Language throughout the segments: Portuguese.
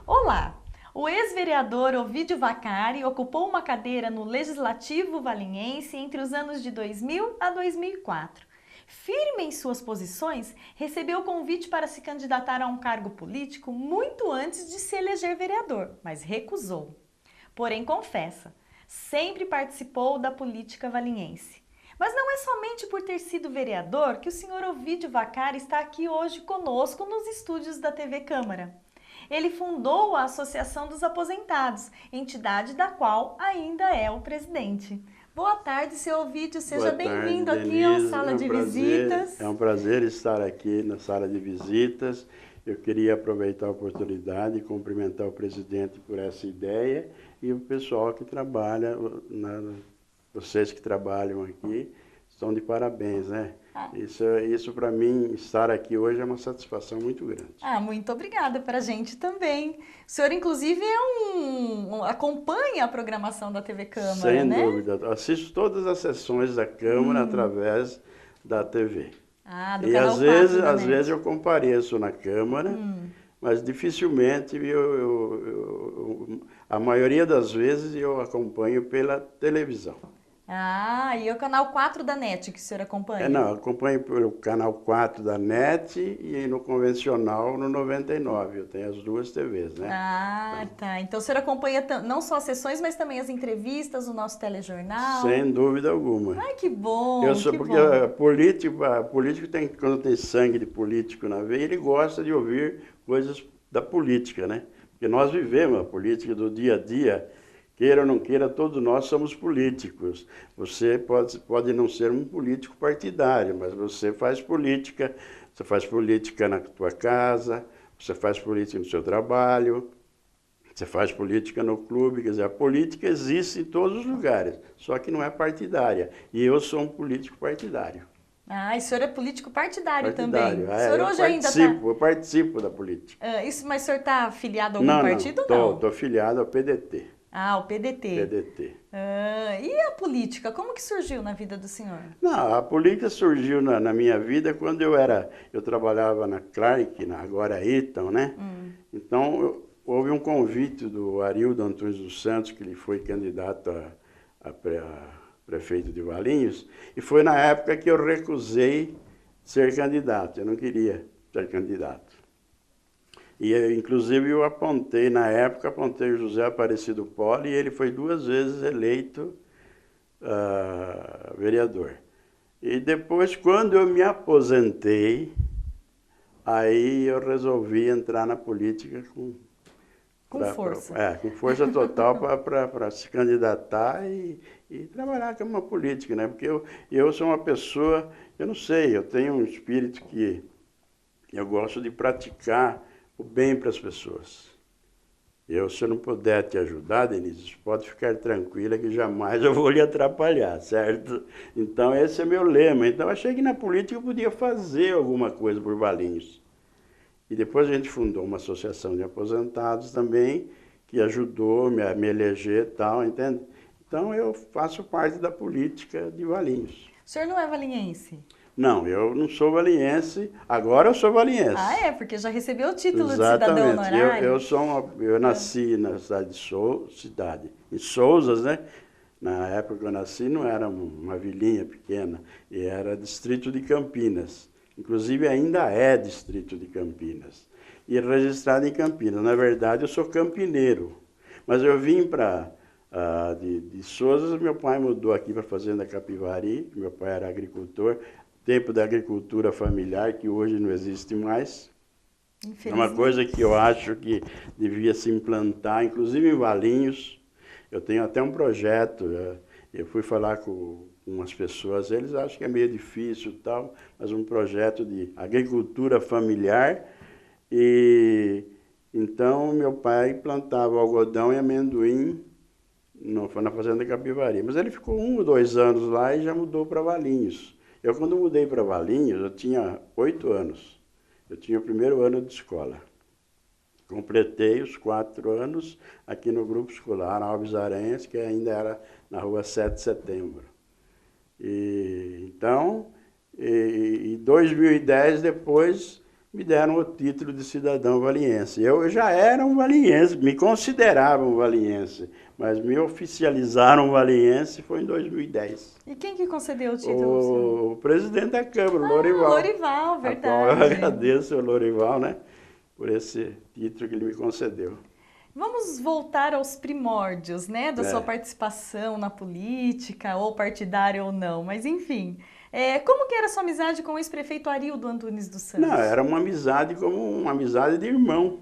Olá! O ex-vereador Ovidio Vaccari ocupou uma cadeira no Legislativo Valinhense entre os anos de 2000 a 2004. Firme em suas posições, recebeu o convite para se candidatar a um cargo político muito antes de se eleger vereador, mas recusou. Porém, confessa, sempre participou da política valinhense. Mas não é somente por ter sido vereador que o senhor Ovidio Vaccari está aqui hoje conosco nos estúdios da TV Câmara. Ele fundou a Associação dos Aposentados, entidade da qual ainda é o presidente. Boa tarde, seu Ovidio. Seja bem-vindo aqui à Sala de Visitas. É um prazer estar aqui na Sala de Visitas. Eu queria aproveitar a oportunidade e cumprimentar o presidente por essa ideia e o pessoal que trabalha, vocês que trabalham aqui, estão de parabéns, né? Isso para mim, estar aqui hoje é uma satisfação muito grande. Muito obrigada para a gente também. O senhor, inclusive, acompanha a programação da TV Câmara, Sem né? Sem dúvida. Assisto todas as sessões da Câmara através da TV. Do e canal às 4 às vezes eu compareço na Câmara, mas dificilmente, a maioria das vezes eu acompanho pela televisão. E o canal 4 da NET que o senhor acompanha? Não, acompanho pelo canal 4 da NET e no convencional no 99. Eu tenho as duas TVs, né? Tá. Então o senhor acompanha não só as sessões, mas também as entrevistas, o nosso telejornal? Sem dúvida alguma. Que bom! Porque político tem, quando tem sangue de político na veia, ele gosta de ouvir coisas da política, né? Porque nós vivemos a política do dia a dia. Queira ou não queira, todos nós somos políticos. Você pode não ser um político partidário, mas você faz política na tua casa, você faz política no seu trabalho, você faz política no clube, quer dizer, a política existe em todos os lugares, só que não é partidária. E eu sou um político partidário. E o senhor é político partidário também? O senhor hoje eu participo da política. Mas o senhor está afiliado a algum partido ou não? Estou afiliado ao PDT. O PDT. PDT. E a política, como que surgiu na vida do senhor? A política surgiu na minha vida quando eu trabalhava na Clark, agora Eaton, né? Então, houve um convite do Arildo Antunes dos Santos, que ele foi candidato a prefeito de Valinhos, e foi na época que eu recusei ser candidato, eu não queria ser candidato. E, inclusive, eu apontei o José Aparecido Poli, e ele foi 2 vezes eleito vereador. E depois, quando eu me aposentei, aí eu resolvi entrar na política com força. Com força total para se candidatar e trabalhar com uma política, né? Porque eu sou uma pessoa, eu não sei, eu tenho um espírito que eu gosto de praticar o bem para as pessoas. Se eu não puder te ajudar, Denise, pode ficar tranquila que jamais eu vou lhe atrapalhar, certo? Então, esse é meu lema. Então, achei que na política eu podia fazer alguma coisa por Valinhos. E depois a gente fundou uma associação de aposentados também, que ajudou me eleger e tal, entende? Então, eu faço parte da política de Valinhos. O senhor não é valinhense? Não, eu não sou valinhense, agora eu sou valinhense. Porque já recebeu o título Exatamente. de cidadão honorário? Eu nasci na cidade em Souzas, né? Na época que eu nasci não era uma vilinha pequena, e era distrito de Campinas. Inclusive ainda é distrito de Campinas. E registrado em Campinas. Na verdade, eu sou campineiro. Mas eu vim de Souzas, meu pai mudou aqui para a Fazenda Capivari, meu pai era agricultor. Tempo da agricultura familiar, que hoje não existe mais. É uma coisa que eu acho que devia se implantar, inclusive em Valinhos. Eu tenho até um projeto, eu fui falar com umas pessoas, eles acham que é meio difícil e tal, mas um projeto de agricultura familiar. E então meu pai plantava algodão e amendoim na Fazenda Capivari. Mas ele ficou 1 ou 2 anos lá e já mudou para Valinhos. Quando mudei para Valinhos, eu tinha 8 anos. Eu tinha o primeiro ano de escola. Completei os 4 anos aqui no grupo escolar Alves Aranhas, que ainda era na rua 7 de Setembro. Então, em 2010, depois, me deram o título de cidadão valiense. Eu já era um valiense, me considerava um valiense, mas me oficializaram valiense foi em 2010. E quem que concedeu o título? O presidente da Câmara, o Lorival. Lorival, verdade. A qual eu agradeço ao Lorival, né, por esse título que ele me concedeu. Vamos voltar aos primórdios, né, da sua participação na política, ou partidária ou não, mas enfim. Como que era a sua amizade com o ex-prefeito Arildo Antunes dos Santos? Não, era uma amizade como uma amizade de irmão.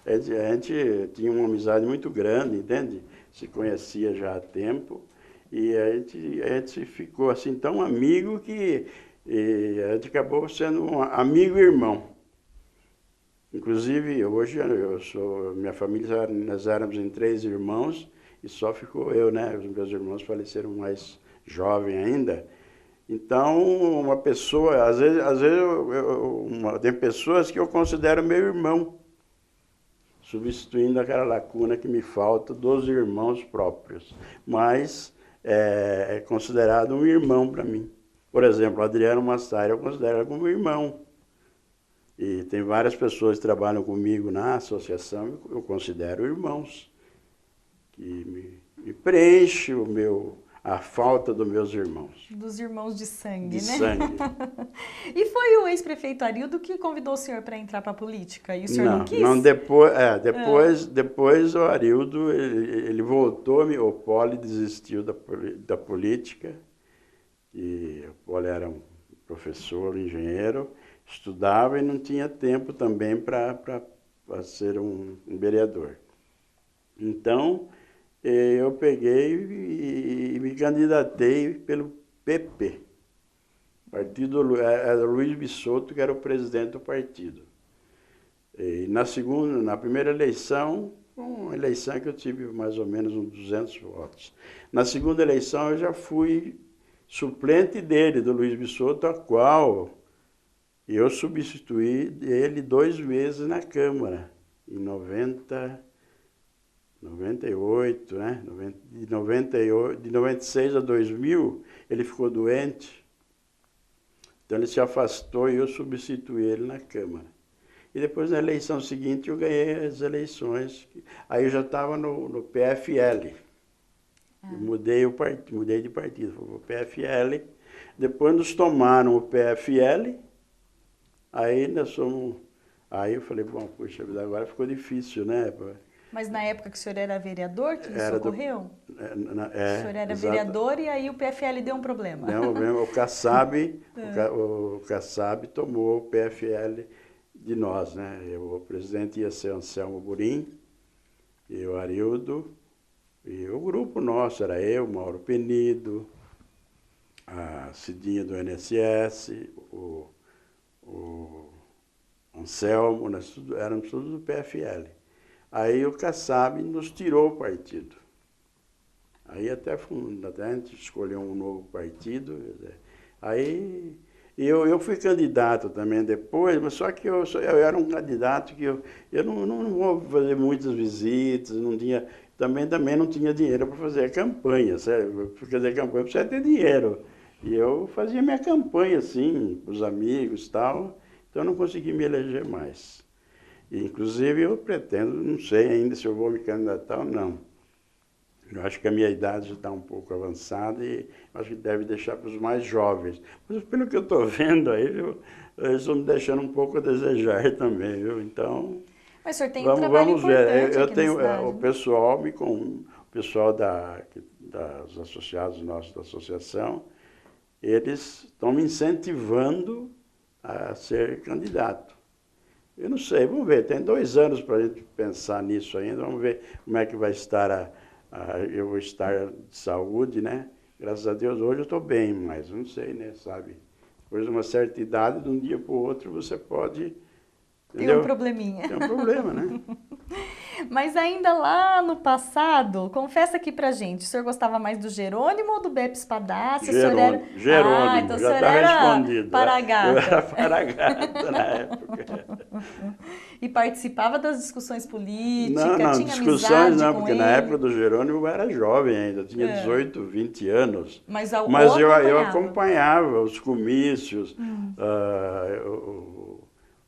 A gente tinha uma amizade muito grande, entende? Se conhecia já há tempo. E a gente ficou assim tão amigo que a gente acabou sendo um amigo e irmão. Inclusive, hoje minha família, nós éramos em 3 irmãos e só ficou eu, né? Os meus irmãos faleceram mais jovem ainda. Então, uma pessoa, às vezes tem pessoas que eu considero meu irmão, substituindo aquela lacuna que me falta dos irmãos próprios. Mas é considerado um irmão para mim. Por exemplo, o Adriano Massari, eu considero ele como irmão. E tem várias pessoas que trabalham comigo na associação, eu considero irmãos, que me preenche a falta dos meus irmãos. Dos irmãos de sangue, de né? Sangue. E foi o ex-prefeito Arildo que convidou o senhor para entrar para a política? E o senhor não quis? Não, depois o Arildo, ele voltou, o Poli desistiu da política, e o Poli era um professor, engenheiro, estudava e não tinha tempo também para ser um vereador. Então, eu peguei e me candidatei pelo PP. Era Luiz Bisotto, que era o presidente do partido. E na primeira eleição, uma eleição que eu tive mais ou menos uns 200 votos. Na segunda eleição, eu já fui suplente dele, do Luiz Bisotto, a qual eu substituí ele 2 vezes na Câmara, em 98, né? De 96 a 2000, ele ficou doente, então ele se afastou e eu substituí ele na Câmara. E depois, na eleição seguinte, eu ganhei as eleições, aí eu já estava no PFL, mudei de partido, fui para o PFL, depois nos tomaram o PFL, aí eu falei, bom, puxa vida, agora ficou difícil, né? Mas na época que o senhor era vereador, que isso ocorreu? O senhor era exato. Vereador e aí o PFL deu um problema. Deu um problema, o Kassab tomou o PFL de nós, né? O presidente ia ser Anselmo Burim, e o Arildo, e o grupo nosso era eu, Mauro Penido, a Cidinha do INSS, o Anselmo, nós éramos todos do PFL. Aí o Kassab nos tirou o partido. Aí até a gente escolheu um novo partido. Aí eu fui candidato também depois, mas só que eu era um candidato que eu não vou fazer muitas visitas, também não tinha dinheiro para fazer campanha, sabe? Para fazer campanha precisa ter dinheiro. E eu fazia minha campanha assim, com os amigos e tal, então eu não consegui me eleger mais. E, inclusive, eu pretendo, não sei ainda se eu vou me candidatar ou não. Eu acho que a minha idade já está um pouco avançada e acho que deve deixar para os mais jovens. Mas, pelo que eu estou vendo aí, eles estão me deixando um pouco a desejar também, viu? Então, mas o senhor tem um trabalho importante eu aqui tenho na cidade, o pessoal das associados nossos da associação, eles estão me incentivando a ser candidato. Eu não sei, vamos ver, tem 2 anos para a gente pensar nisso ainda, vamos ver como é que vai estar eu vou estar de saúde, né? Graças a Deus hoje eu estou bem, mas não sei, né, sabe? Depois de uma certa idade, de um dia para o outro, você pode... Tem um probleminha. Tem um problema, né? Mas ainda lá no passado, confessa aqui pra gente, o senhor gostava mais do Jerônimo ou do Beppe Spadassi? O senhor era... Ah, então Jerônimo, o já senhor está era respondido. Eu era paragata. paragata na época. E participava das discussões Não, políticas, não, tinha discussões amizade não, com porque na época ele. do Jerônimo eu era jovem ainda, tinha É. 18, 20 anos. Mas Mas o eu acompanhava. acompanhava os comícios,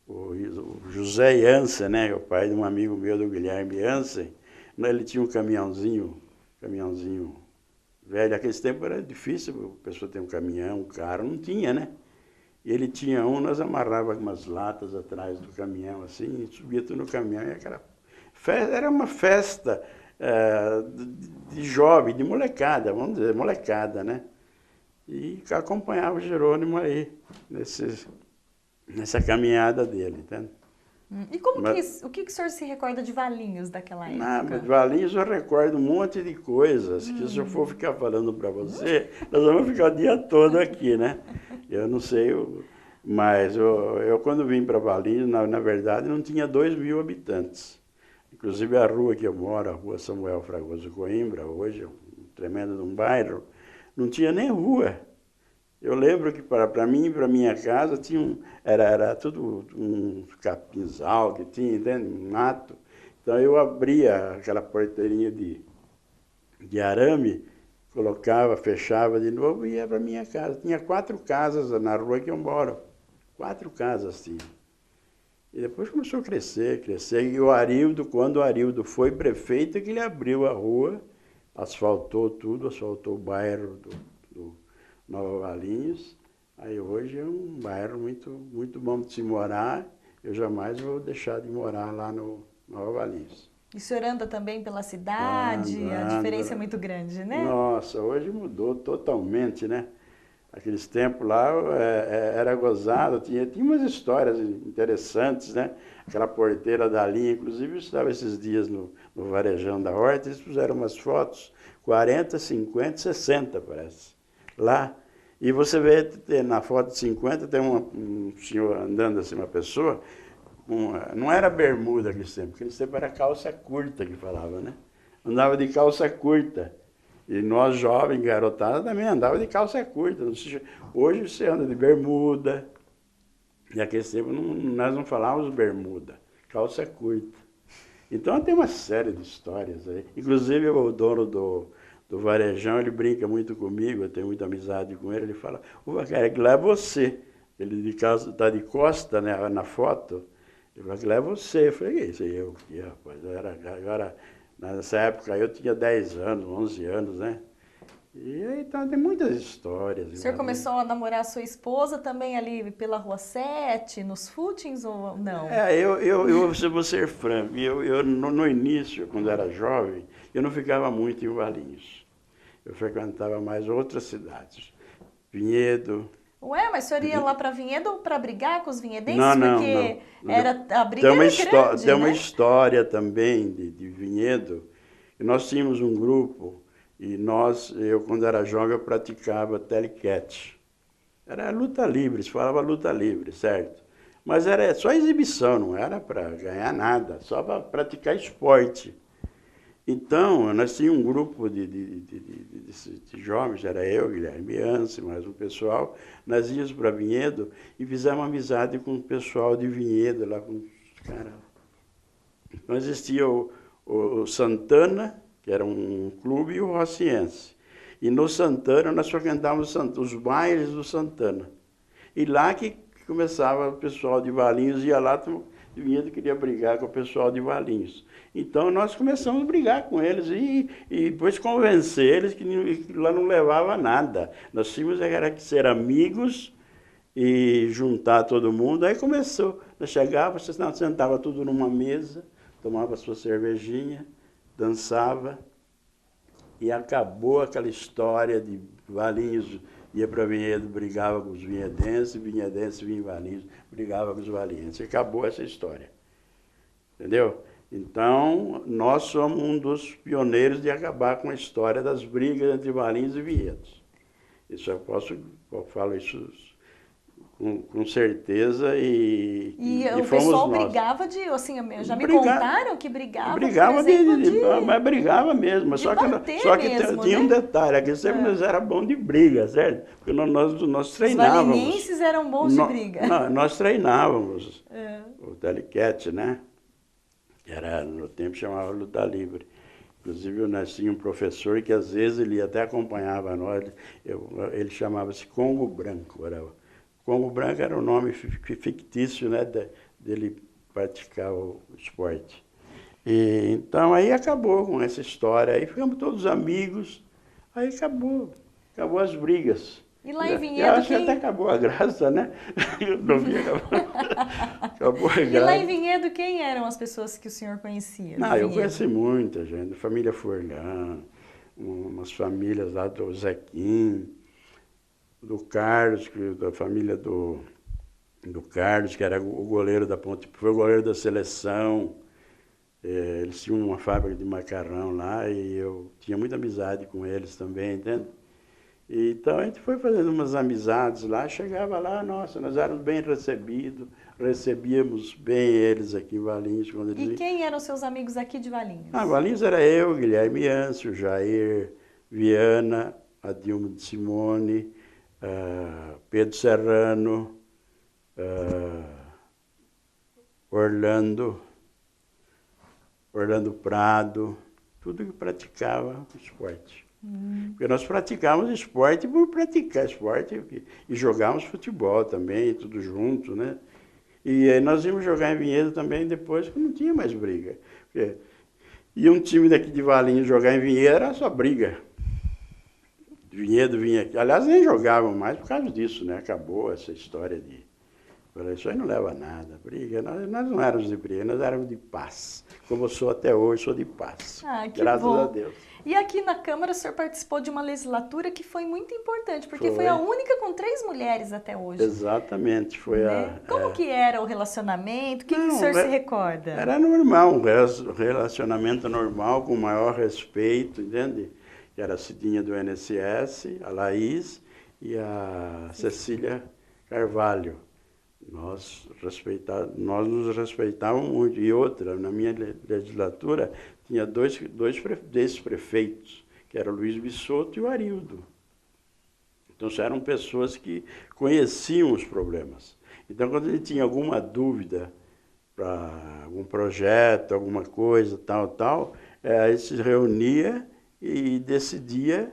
o José Jansen, né, o pai de um amigo meu, do Guilherme Jansen, ele tinha um caminhãozinho velho. Naquele tempo era difícil a pessoa ter um caminhão, um carro, não tinha, né? E ele tinha um, nós amarrávamos umas latas atrás do caminhão, assim, e subia tudo no caminhão, e aquela festa, era uma festa de jovem, de molecada, vamos dizer, molecada, né? E acompanhava o Jerônimo aí, nessa caminhada dele, entende? E como Mas, o que o senhor se recorda de Valinhos daquela mas época? de Valinhos eu recordo um monte de coisas, que se eu for ficar falando para você, nós vamos ficar o dia todo aqui, né? Eu não sei, mas eu quando vim para Valinhos, na verdade, não tinha 2.000 habitantes. Inclusive a rua que eu moro, a rua Samuel Fragoso Coimbra, hoje é um tremendo de um bairro, não tinha nem rua. Eu lembro que para mim, para minha casa, tinha era tudo um capinzal que tinha, entende? Um mato. Então eu abria aquela porteirinha de arame, colocava, fechava de novo e ia para minha casa. Tinha 4 casas na rua que eu moro. 4 casas tinha. E depois começou a crescer. E o Arildo, quando o Arildo foi prefeito, é que ele abriu a rua, asfaltou tudo, asfaltou o bairro do Nova Valinhos. Aí hoje é um bairro muito, muito bom de se morar. Eu jamais vou deixar de morar lá no Nova Valinhos. E o senhor anda também pela cidade? A diferença é Anda. muito grande, né? Nossa, hoje mudou totalmente, né? Aqueles tempos lá era gozado, tinha umas histórias interessantes, né? Aquela porteira da linha, inclusive eu estava esses dias no Varejão da Horta, eles fizeram umas fotos, 40, 50, 60 parece, lá. E você vê na foto de 50, tem um senhor andando assim, uma pessoa, não era bermuda aquele tempo era calça curta que falava, né? Andava de calça curta. E nós, jovens, garotada, também andava de calça curta. Hoje você anda de bermuda. E naquele tempo nós não falávamos bermuda, calça curta. Então tem uma série de histórias aí. Inclusive o dono do Varejão, ele brinca muito comigo, eu tenho muita amizade com ele, ele fala, ô cara, que lá é você. Ele está de costa, né, na foto. Ele fala que lá é você. Eu falei, isso aí eu que, rapaz. Agora, nessa época eu tinha 10 anos, 11 anos, né? E aí então, tem muitas histórias. O senhor começou a namorar a sua esposa também ali pela Rua 7, nos footings ou não? Eu vou ser franco, no início, quando era jovem, eu não ficava muito em Valinhos. Eu frequentava mais outras cidades. Vinhedo. Ué, mas o senhor ia lá para Vinhedo para brigar com os vinhedenses? Não. Porque a briga era grande, Tem uma né? história também de Vinhedo. E nós tínhamos um grupo e eu quando era jovem, eu praticava telecat. Era luta livre, se falava luta livre, certo? Mas era só exibição, não era para ganhar nada, só para praticar esporte. Então, nós tínhamos um grupo de jovens, era eu, Guilherme Jansen, mais um pessoal, nós íamos para Vinhedo e fizemos amizade com o pessoal de Vinhedo, lá com os caras. Então existia o Santana, que era um clube, e o Rociense. E no Santana nós frequentávamos os bailes do Santana. E lá que começava o pessoal de Valinhos, ia lá, de Vinhedo queria brigar com o pessoal de Valinhos. Então nós começamos a brigar com eles e depois convencer eles que lá não levava a nada. Nós tínhamos era que ser amigos e juntar todo mundo. Aí começou, nós chegávamos, sentava tudo numa mesa, tomava sua cervejinha, dançava e acabou aquela história de Valinhos ia para Vinhedo, brigava com os vinhedenses vinha em Valinhos, brigava com os valinhenses. Acabou essa história. Entendeu? Então, nós somos um dos pioneiros de acabar com a história das brigas entre Valinhos e Vinhedos. Isso eu falo isso com certeza e E o fomos pessoal nós. brigava de, assim, já me Briga- contaram que brigava, Brigava por exemplo, mas brigava mesmo. de Só bater que mesmo, tinha um né? detalhe, é que sempre nós era bom de briga, certo? Porque nós Os treinávamos. valinhenses eram bons de briga. Nós treinávamos É. o Taliquete, né? Que era, no tempo chamava luta livre. Inclusive, nós tínhamos um professor que às vezes ele até acompanhava nós, ele chamava-se Congo Branco. Congo Branco era o nome fictício, né, dele praticar o esporte. E, então aí acabou com essa história, aí ficamos todos amigos, aí acabou as brigas. E lá em Eu Vinhedo, acho que até acabou a graça, né? No fim, acabou a E lá em graça. Vinhedo, quem eram as pessoas que o senhor conhecia? Não, de eu Vinhedo? conheci muita gente, família Furlan, umas famílias lá do Zequim, do Carlos, da família do Carlos, que era o goleiro da Ponte, foi o goleiro da seleção. Eles tinham uma fábrica de macarrão lá e eu tinha muita amizade com eles também, entende? Então a gente foi fazendo umas amizades lá, chegava lá, nossa, nós éramos bem recebidos, recebíamos bem eles aqui em Valinhos. Quando eles... E quem eram seus amigos aqui de Valinhos? Valinhos era eu, Guilherme Ancio, Jair, Viana, Adilmo de Simone, Pedro Serrano, Orlando Prado, tudo que praticava esporte. Porque nós praticávamos esporte por praticar esporte e jogávamos futebol também, tudo junto, né? E aí nós íamos jogar em Vinhedo também depois, que não tinha mais briga. Porque ia um time daqui de Valinhos jogar em Vinhedo, era só briga. Vinhedo vinha aqui. Aliás, nem jogavam mais por causa disso, né? Acabou essa história de... Isso aí não leva a nada. Briga, nós não éramos de briga, nós éramos de paz. Como eu sou até hoje, sou de paz. Ah, que Graças bom. a Deus. E aqui na Câmara o senhor participou de uma legislatura que foi muito importante, porque foi a única com 3 mulheres até hoje. Exatamente. Foi né? Como que era o relacionamento? O que o senhor se recorda? Era normal, um relacionamento normal, com o maior respeito, entende? Que era a Cidinha do INSS, a Laís e a Cecília Carvalho. Nós nos respeitávamos muito. E outra, na minha legislatura, tinha dois ex-prefeitos, que eram o Luiz Bissoto e o Arildo. Então, eram pessoas que conheciam os problemas. Então, quando ele tinha alguma dúvida para algum projeto, alguma coisa, tal, ele se reunia e decidia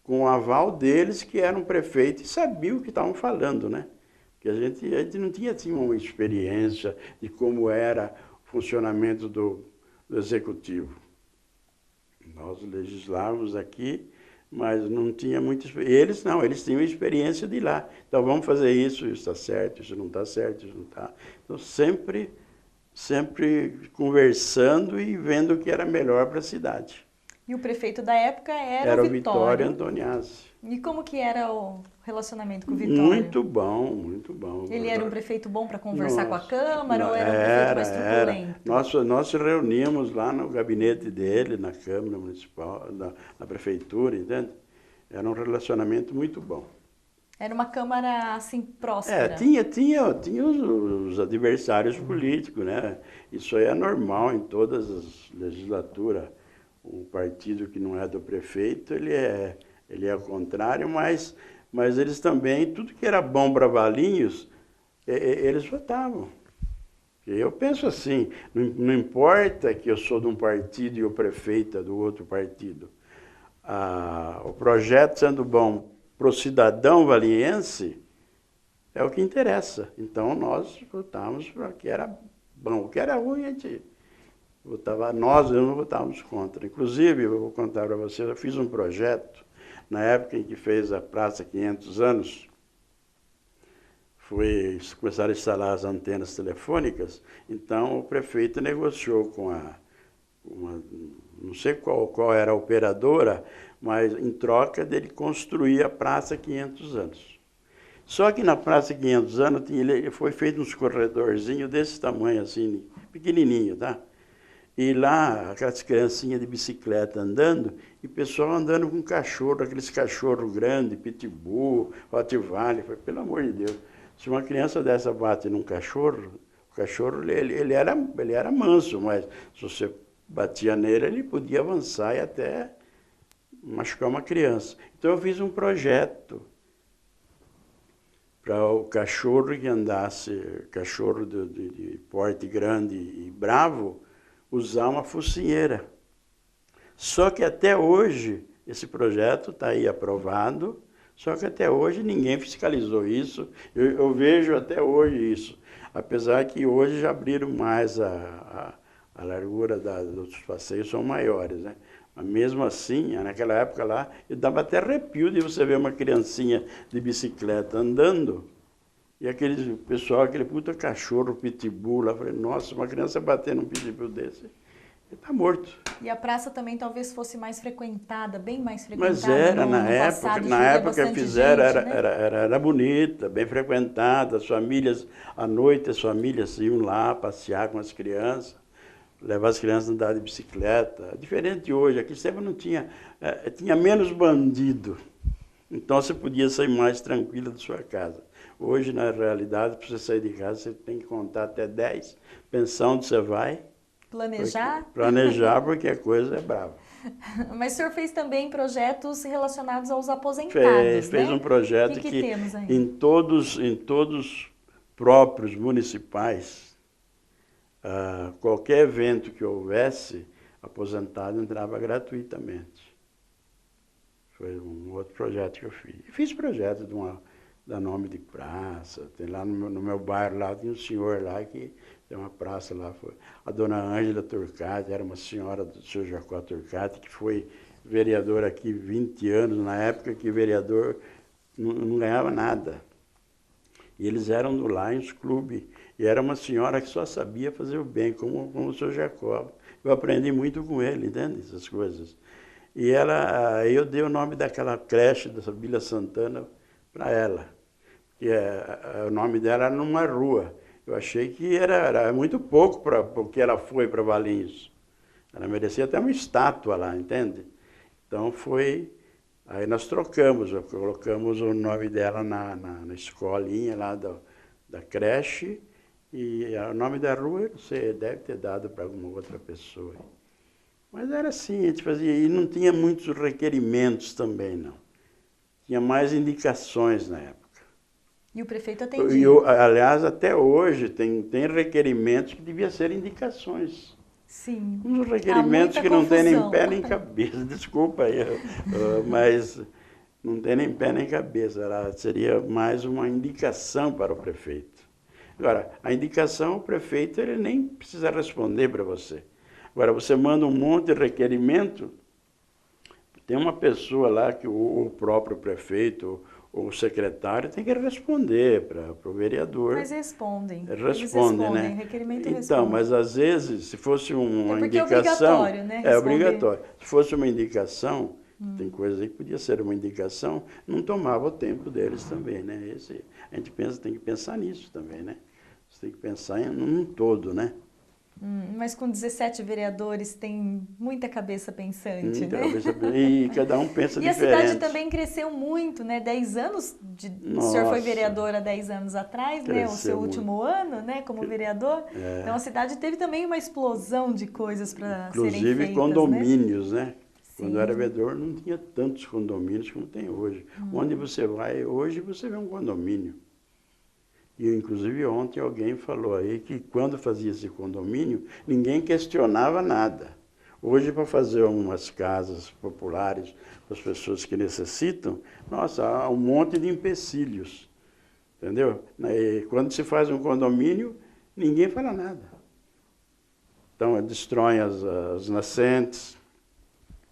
com o aval deles, que eram prefeitos e sabiam o que estavam falando, né? Porque a gente não tinha assim, uma experiência de como era o funcionamento do executivo. Nós legislávamos aqui, mas não tinha muita experiência. Eles não, eles tinham experiência de lá. Então vamos fazer isso está certo, isso não está certo, isso não está. Então sempre conversando e vendo o que era melhor para a cidade. E o prefeito da época era Era o o Vitório Antoniazzi. E como que era o relacionamento com o Vitório? Muito bom, muito bom. Ele era um prefeito bom para conversar com a Câmara ou era um prefeito mais truculento? Nós se reuníamos lá no gabinete dele, na Câmara Municipal, na Prefeitura, entende? Era um relacionamento muito bom. Era uma Câmara, assim, próspera? Tinha os adversários políticos, né? Isso aí é normal em todas as legislaturas. Um partido que não é do prefeito, ele é ao contrário, mas eles também, tudo que era bom para Valinhos, eles votavam. Eu penso assim, não importa que eu sou de um partido e o prefeito é do outro partido. O projeto sendo bom para o cidadão valiense, é o que interessa. Então nós votávamos para o que era bom, o que era ruim a gente votava, nós não votávamos contra. Inclusive, eu vou contar para vocês, eu fiz um projeto, na época em que fez a Praça 500 anos, começaram a instalar as antenas telefônicas, então o prefeito negociou com não sei qual era a operadora, mas em troca dele construir a Praça 500 anos. Só que na Praça 500 anos foi feito uns corredorzinhos desse tamanho, assim, pequenininho, tá? E lá, aquelas criancinhas de bicicleta andando, e o pessoal andando com cachorro, aqueles cachorros grandes, pitbull, rottweiler. Pelo amor de Deus, Se uma criança dessa bate num cachorro, o cachorro ele era manso, mas se você batia nele, ele podia avançar e até machucar uma criança. Então eu fiz um projeto para o cachorro que andasse, cachorro de porte grande e bravo, usar uma focinheira. Só que até hoje, esse projeto está aí aprovado, só que até hoje ninguém fiscalizou isso. Eu vejo até hoje isso. Apesar que hoje já abriram mais a largura dos passeios, são maiores, né? Mas mesmo assim, naquela época lá, eu dava até arrepio de você ver uma criancinha de bicicleta andando, e aquele pessoal, aquele puta cachorro, pitbull lá, eu falei, nossa, uma criança bater num pitbull desse, ele está morto. E a praça também talvez fosse mais frequentada, bem mais frequentada. Mas era, no na época que fizeram, gente, né? era bonita, bem frequentada, as famílias, à noite as famílias iam lá passear com as crianças, levar as crianças a andar de bicicleta. Diferente de hoje, aqui sempre não tinha, tinha menos bandido, então você podia sair mais tranquilo da sua casa. Hoje, na realidade, para você sair de casa, você tem que contar até 10, pensar onde você vai. Planejar? Planejar, porque a coisa é brava. Mas o senhor fez também projetos relacionados aos aposentados, Fez né? um projeto que que temos aí? em todos próprios municipais, qualquer evento que houvesse, aposentado entrava gratuitamente. Foi um outro projeto que eu fiz. Fiz projeto da nome de praça. Tem lá no meu bairro, lá tem um senhor lá que tem uma praça lá. A dona Ângela Turcati, era uma senhora do seu Jacó Turcati, que foi vereador aqui 20 anos, na época que vereador não ganhava nada. E eles eram do Lions Club. E era uma senhora que só sabia fazer o bem, como o seu Jacó. Eu aprendi muito com ele, entende? Essas coisas. E eu dei o nome daquela creche da Vila Santana para ela. Que o nome dela era numa rua. Eu achei que era muito pouco para o que ela foi para Valinhos. Ela merecia até uma estátua lá, entende? Então aí nós colocamos o nome dela na escolinha lá da creche, e o nome da rua, não sei, deve ter dado para alguma outra pessoa. Mas era assim, a gente fazia, e não tinha muitos requerimentos também, não. Tinha mais indicações na época. E o prefeito atendia? Aliás, até hoje tem requerimentos que deviam ser indicações. Sim. Uns requerimentos que não tem nem pé nem confusão. cabeça, desculpa aí, mas não tem nem pé nem cabeça. Seria mais uma indicação para o prefeito. Agora, a indicação, o prefeito, ele nem precisa responder para você. Agora, você manda um monte de requerimento, tem uma pessoa lá que o próprio prefeito ou o secretário tem que responder para o vereador. Mas respondem. Respondem, né? Requerimento Então, responde. mas às vezes, se fosse uma porque indicação... é obrigatório, né? É Responder. obrigatório. Se fosse uma indicação, tem coisas aí que podia ser uma indicação, não tomava o tempo deles também, né? A gente tem que pensar nisso também, né? Você tem que pensar num todo, né? Mas com 17 vereadores tem muita cabeça pensante, né? E cada um pensa E a diferente. cidade também cresceu muito, né? 10 anos, o senhor foi vereador há 10 anos atrás, né? O seu último ano, né? Como vereador. É. Então a cidade teve também uma explosão de coisas para serem feitas, inclusive condomínios, né? Sim. Quando eu era vereador não tinha tantos condomínios como tem hoje. Onde você vai, hoje você vê um condomínio. E, inclusive, ontem alguém falou aí que quando fazia esse condomínio, ninguém questionava nada. Hoje, para fazer umas casas populares para as pessoas que necessitam, nossa, há um monte de empecilhos, entendeu? E quando se faz um condomínio, ninguém fala nada. Então, destroem as nascentes,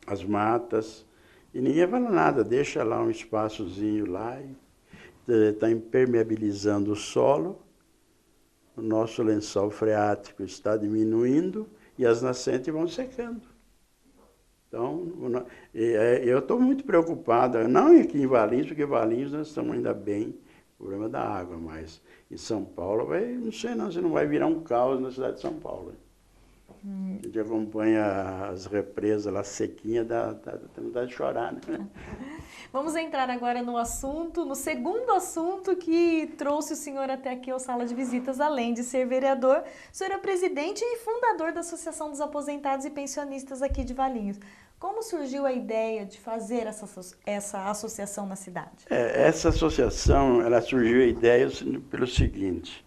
as matas, e ninguém fala nada, deixa lá um espaçozinho lá e está impermeabilizando o solo, o nosso lençol freático está diminuindo e as nascentes vão secando. Então, eu estou muito preocupado, não aqui em Valinhos, porque em Valinhos nós estamos ainda bem, o problema da água, mas em São Paulo, não sei não, você não vai virar um caos na cidade de São Paulo. A gente acompanha as represas lá sequinhas, dá vontade de chorar, né? Vamos entrar agora no assunto, no segundo assunto que trouxe o senhor até aqui ao Sala de Visitas, além de ser vereador, o senhor é presidente e fundador da Associação dos Aposentados e Pensionistas aqui de Valinhos. Como surgiu a ideia de fazer essa associação na cidade? Essa associação, ela surgiu a ideia pelo seguinte,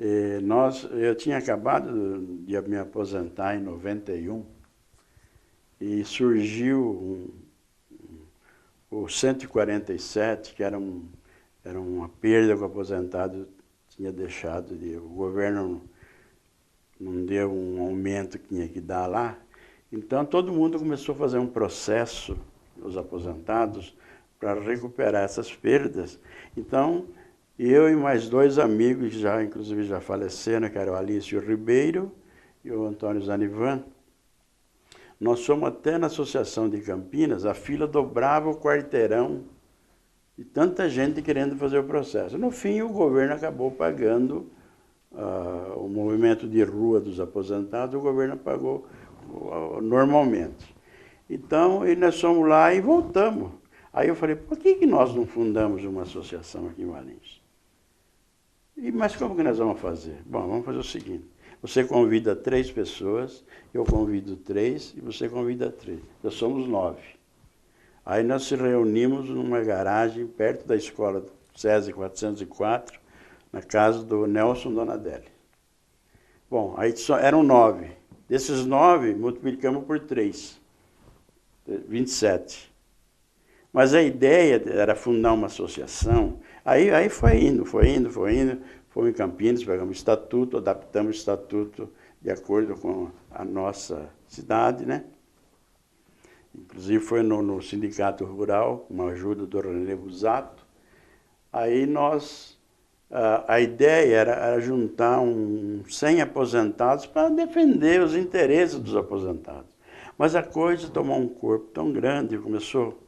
eu tinha acabado de me aposentar em 91 e surgiu o 147, que era uma perda que o aposentado tinha deixado, o governo não deu um aumento que tinha que dar lá. Então todo mundo começou a fazer um processo, os aposentados, para recuperar essas perdas. Então, eu e mais dois amigos, inclusive já faleceram, que eram o Alício Ribeiro e o Antônio Zanivan, nós fomos até na Associação de Campinas, a fila dobrava o quarteirão e tanta gente querendo fazer o processo. No fim, o governo acabou pagando o movimento de rua dos aposentados, o governo pagou normalmente. Então, nós fomos lá e voltamos. Aí eu falei, por que nós não fundamos uma associação aqui em Valinhos? Mas como que nós vamos fazer? Bom, vamos fazer o seguinte. Você convida 3 pessoas, eu convido 3 e você convida 3. Nós somos 9. Aí nós se reunimos numa garagem perto da escola SESI 404, na casa do Nelson Donadelli. Bom, aí eram 9. Desses 9, multiplicamos por 3. 27. Mas a ideia era fundar uma associação. Aí foi indo. Fomos em Campinas, pegamos o estatuto, adaptamos o estatuto de acordo com a nossa cidade, né? Inclusive foi no Sindicato Rural, com a ajuda do René Busato. Aí a ideia era juntar uns 100 aposentados para defender os interesses dos aposentados. Mas a coisa tomou um corpo tão grande, começou,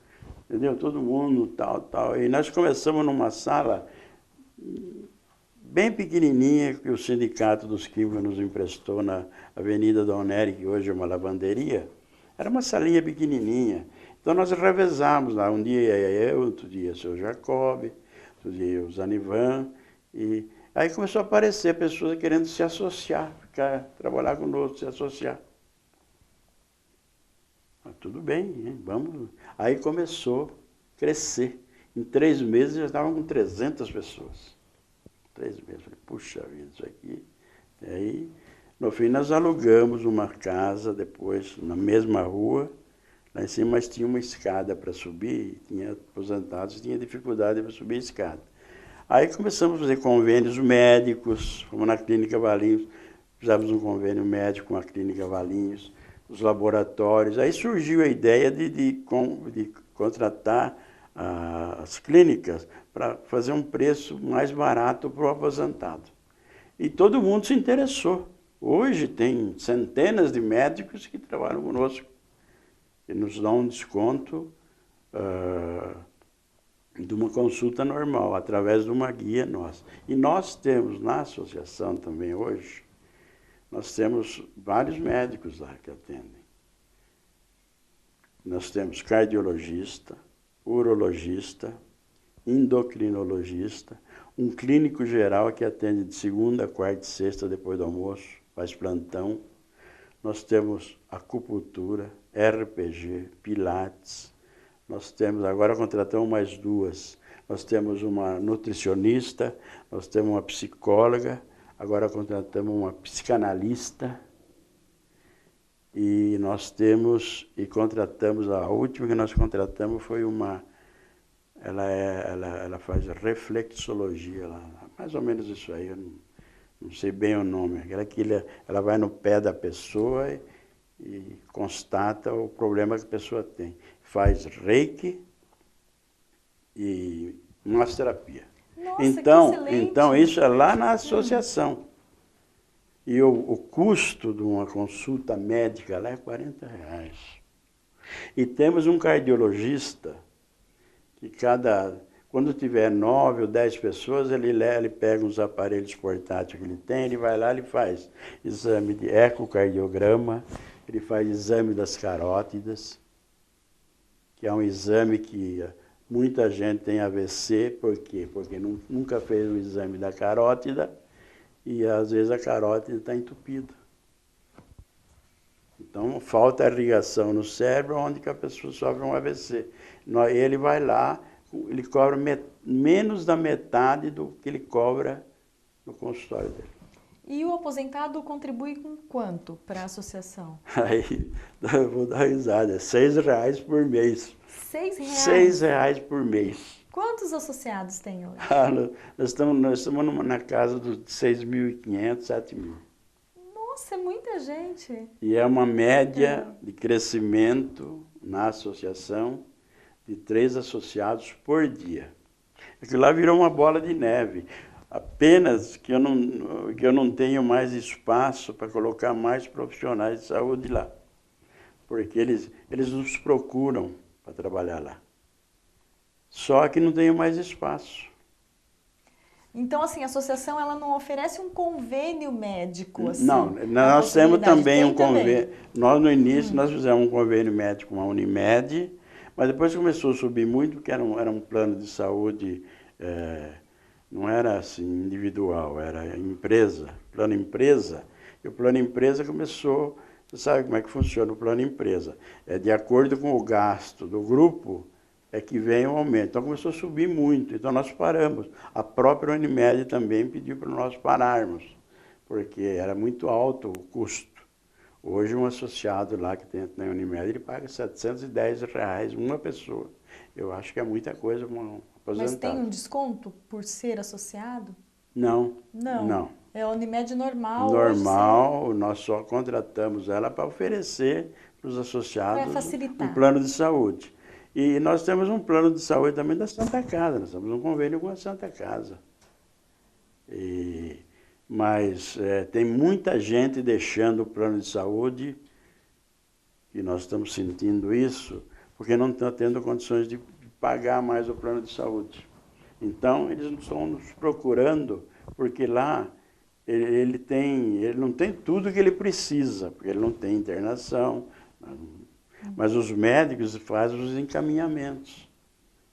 entendeu? Todo mundo, tal. E nós começamos numa sala bem pequenininha, que o Sindicato dos Químicos nos emprestou na Avenida Dom Nery, que hoje é uma lavanderia. Era uma salinha pequenininha. Então nós revezamos lá. Um dia ia eu, outro dia o seu Jacob, outro dia o Zanivan. E aí começou a aparecer pessoas querendo se associar, trabalhar conosco, se associar. Tudo bem, hein? Vamos. Aí começou a crescer. Em 3 meses já estavam com 300 pessoas. 3 meses. Falei, puxa vida, isso aqui. E aí, no fim, nós alugamos uma casa depois, na mesma rua. Lá em cima, mas tinha uma escada para subir. Tinha aposentados que tinham dificuldade para subir a escada. Aí começamos a fazer convênios médicos. Fomos na Clínica Valinhos. Fizemos um convênio médico com a Clínica Valinhos. Os laboratórios. Aí surgiu a ideia de contratar as clínicas para fazer um preço mais barato para o aposentado. E todo mundo se interessou. Hoje tem centenas de médicos que trabalham conosco e nos dão um desconto de uma consulta normal, através de uma guia nossa. E nós temos na associação também hoje, nós temos vários médicos lá que atendem. Nós temos cardiologista, urologista, endocrinologista, um clínico geral que atende de segunda, quarta e sexta depois do almoço, faz plantão. Nós temos acupuntura, RPG, pilates. Nós temos, agora contratamos mais 2. Nós temos uma nutricionista, nós temos uma psicóloga, agora contratamos uma psicanalista. E nós temos, e contratamos, a última que nós contratamos foi ela faz reflexologia, mais ou menos isso aí, eu não sei bem o nome. Ela vai no pé da pessoa e constata o problema que a pessoa tem. Faz reiki e massoterapia. Nossa, então isso é lá na associação. E o custo de uma consulta médica lá é R$40. E temos um cardiologista que Quando tiver 9 ou 10 pessoas, ele pega uns aparelhos portáteis que ele tem, ele vai lá, ele faz exame de ecocardiograma, ele faz exame das carótidas, que é um exame que muita gente tem AVC, por quê? Porque nunca fez um exame da carótida e às vezes a carótida está entupida. Então falta irrigação no cérebro, onde que a pessoa sofre um AVC. Ele vai lá, ele cobra menos da metade do que ele cobra no consultório dele. E o aposentado contribui com quanto para a associação? Aí, eu vou dar risada, R$6 por mês. R$6? R$6 por mês. Quantos associados tem hoje? Nós estamos na casa dos 6.500, 7.000. Nossa, é muita gente. E é uma média de crescimento na associação de 3 associados por dia. Aquilo lá virou uma bola de neve. Apenas que eu não tenho mais espaço para colocar mais profissionais de saúde lá. Porque eles nos procuram para trabalhar lá. Só que não tenho mais espaço. Então, assim, a associação ela não oferece um convênio médico, assim? Não, nós temos também um convênio. Nós, no início, nós fizemos um convênio médico com a Unimed, mas depois começou a subir muito, porque era um plano de saúde, não era assim individual, era empresa, plano empresa. E o plano empresa começou, você sabe como é que funciona o plano empresa. É de acordo com o gasto do grupo, é que vem o aumento. Então começou a subir muito, então nós paramos. A própria Unimed também pediu para nós pararmos, porque era muito alto o custo. Hoje um associado lá que tem na Unimed, ele paga R$710 uma pessoa. Eu acho que é muita coisa para um aposentado. Mas tem um desconto por ser associado? Não. Não. Não. É a Unimed normal? Normal, hoje, nós só contratamos ela para oferecer para os associados um plano de saúde. E nós temos um plano de saúde também da Santa Casa, nós temos um convênio com a Santa Casa. Mas tem muita gente deixando o plano de saúde, e nós estamos sentindo isso, porque não estão tendo condições de pagar mais o plano de saúde. Então, eles estão nos procurando, porque lá ele não tem tudo que ele precisa, porque ele não tem internação, mas os médicos fazem os encaminhamentos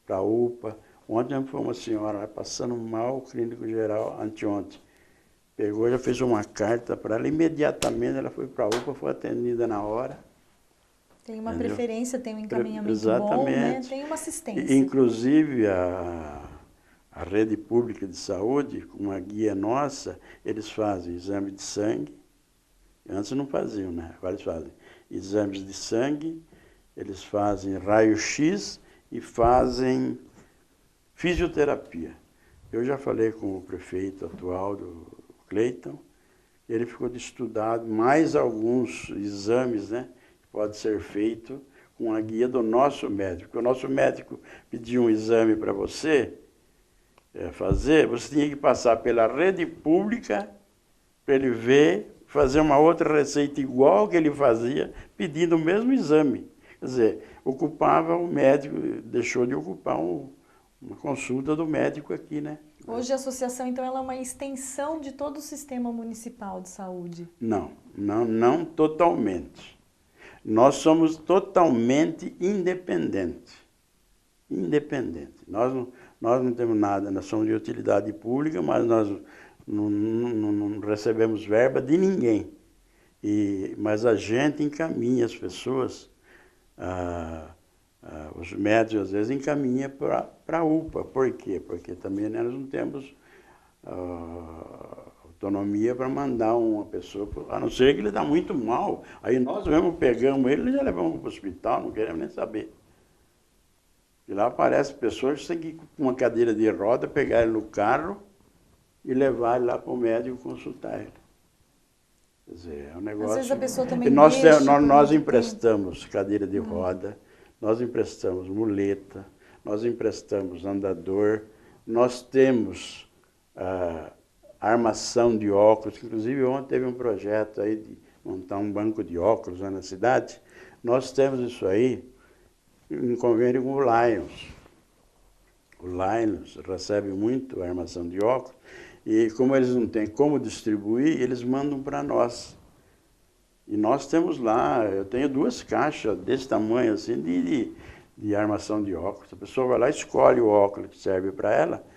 para a UPA. Ontem foi uma senhora passando mal, clínico geral, anteontem. Pegou, já fez uma carta para ela, imediatamente ela foi para a UPA, foi atendida na hora. Tem uma preferência, tem um encaminhamento Exatamente. Bom, né? Tem uma assistência. Inclusive, a rede pública de saúde, com uma guia nossa, eles fazem exame de sangue. Antes não faziam, né? Agora eles fazem exames de sangue, eles fazem raio-x e fazem fisioterapia. Eu já falei com o prefeito atual, do Cleiton, ele ficou de estudar mais alguns exames, né, que pode ser feito com a guia do nosso médico. O nosso médico pediu um exame para você fazer, você tinha que passar pela rede pública para ele ver, fazer uma outra receita igual que ele fazia, pedindo o mesmo exame. Quer dizer, ocupava o médico, deixou de ocupar uma consulta do médico aqui, né? Hoje a associação, então, ela é uma extensão de todo o sistema municipal de saúde? Não totalmente. Nós somos totalmente independentes. Nós não temos nada, nós somos de utilidade pública, mas nós não recebemos verba de ninguém. Mas a gente encaminha as pessoas, os médicos às vezes encaminham para a UPA. Por quê? Porque também nós não temos autonomia para mandar uma pessoa, a não ser que ele está muito mal. Aí nós mesmo pegamos ele e já levamos para o hospital, não queremos nem saber. E lá aparecem pessoas que têm que ir com uma cadeira de roda, pegar ele no carro e levar ele lá para o médico consultar ele. Quer dizer, é um negócio... Às vezes a pessoa também nós emprestamos cadeira de roda, nós emprestamos muleta, nós emprestamos andador, nós temos armação de óculos, inclusive ontem teve um projeto aí de montar um banco de óculos lá na cidade. Nós temos isso aí em convênio com o Lions. o Linus recebe muito a armação de óculos, e como eles não têm como distribuir, eles mandam para nós. E nós temos lá, eu tenho 2 caixas desse tamanho assim de armação de óculos. A pessoa vai lá, escolhe o óculos que serve para ela,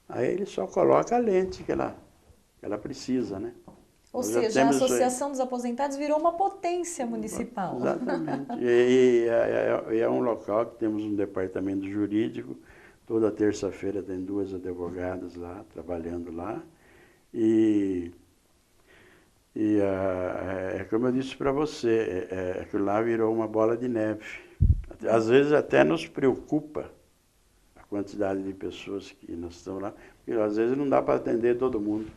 aí ele só coloca a lente que ela precisa, né? Ou Nós já seja, a temos isso aí. Associação dos Aposentados virou uma potência municipal. Exatamente. E é um local que temos um departamento jurídico. Toda terça-feira tem 2 advogadas lá, trabalhando lá. É como eu disse para você, aquilo lá virou uma bola de neve. Às vezes até nos preocupa a quantidade de pessoas que nós estamos lá, porque às vezes não dá para atender todo mundo.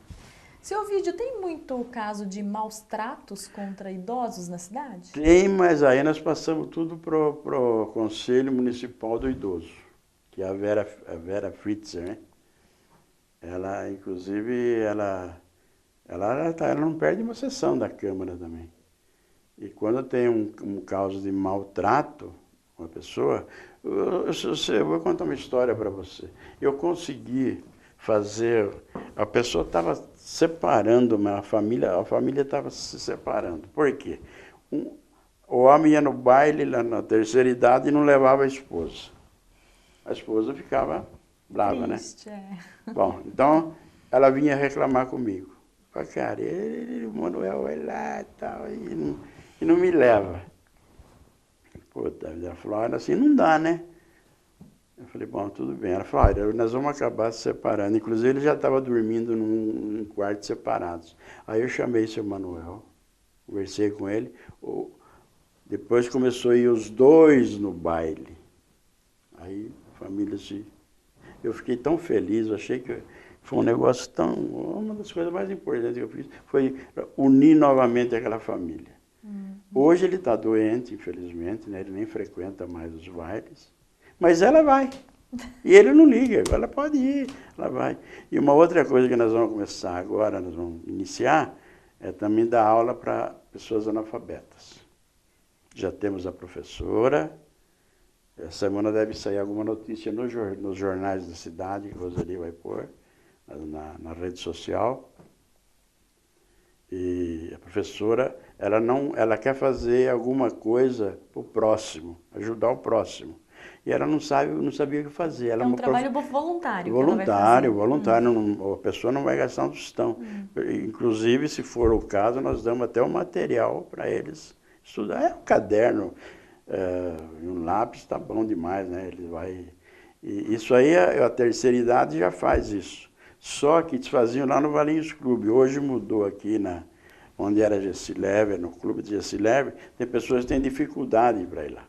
Seu Ovídio, tem muito caso de maus tratos contra idosos na cidade? Tem, mas aí nós passamos tudo pro Conselho Municipal do Idoso, que é a Vera Fritzer, né? Ela, inclusive, ela não perde uma sessão da Câmara também. E quando tem um caso de maltrato com a pessoa, eu vou contar uma história para você. Eu consegui fazer... A pessoa estava separando, a família estava se separando. Por quê? O homem ia no baile, lá na terceira idade, e não levava a esposa. A esposa ficava brava, Triste, né? É. Bom, então ela vinha reclamar comigo. Falei, cara, o Manuel vai lá e tal, e não me leva. Puta, ela falou, olha, assim não dá, né? Eu falei, bom, tudo bem. Ela falou, olha, nós vamos acabar se separando. Inclusive, ele já estava dormindo num quarto separados. Aí eu chamei seu Manuel, conversei com ele. Depois começou a ir os 2 no baile. Aí a família se... Eu fiquei tão feliz, eu achei que foi um negócio tão... Uma das coisas mais importantes que eu fiz foi unir novamente aquela família. Hoje ele está doente, infelizmente, né? Ele nem frequenta mais os bailes. Mas ela vai. E ele não liga, ela pode ir, ela vai. E uma outra coisa que nós vamos começar agora, nós vamos iniciar, é também dar aula para pessoas analfabetas. Já temos a professora, essa semana deve sair alguma notícia nos jornais da cidade, que a Roseli vai pôr, na rede social. E a professora, ela quer fazer alguma coisa para o próximo, ajudar o próximo. E ela não sabia o que fazer. Ela É um trabalho voluntário. Voluntário. A pessoa não vai gastar um tostão. Inclusive, se for o caso, nós damos até o material para eles estudar. É um caderno, um lápis está bom demais, né? Ele vai... E isso aí, a terceira idade já faz isso. Só que eles faziam lá no Valinhos Clube. Hoje mudou aqui, onde era Gessileve, no clube de Gessileve, tem pessoas que têm dificuldade para ir lá.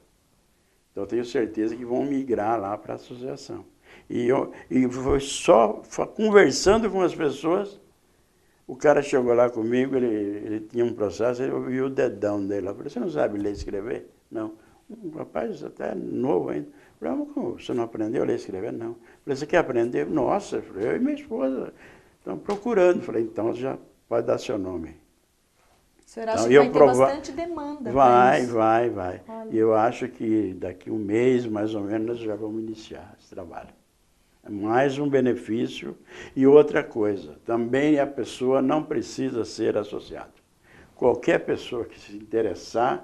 Então, eu tenho certeza que vão migrar lá para a associação. E foi só conversando com as pessoas, o cara chegou lá comigo, ele tinha um processo, ele ouviu o dedão dele. Eu falei, você não sabe ler e escrever? Não. Um rapaz até novo ainda. Eu falei, como você não aprendeu a ler e escrever? Não. Eu falei, você quer aprender? Nossa, eu e minha esposa estamos procurando. Eu falei, então já pode dar seu nome. O senhor acha que vai ter bastante demanda? Vai. E eu acho que daqui um mês, mais ou menos, nós já vamos iniciar esse trabalho. É mais um benefício. E outra coisa, também a pessoa não precisa ser associada. Qualquer pessoa que se interessar,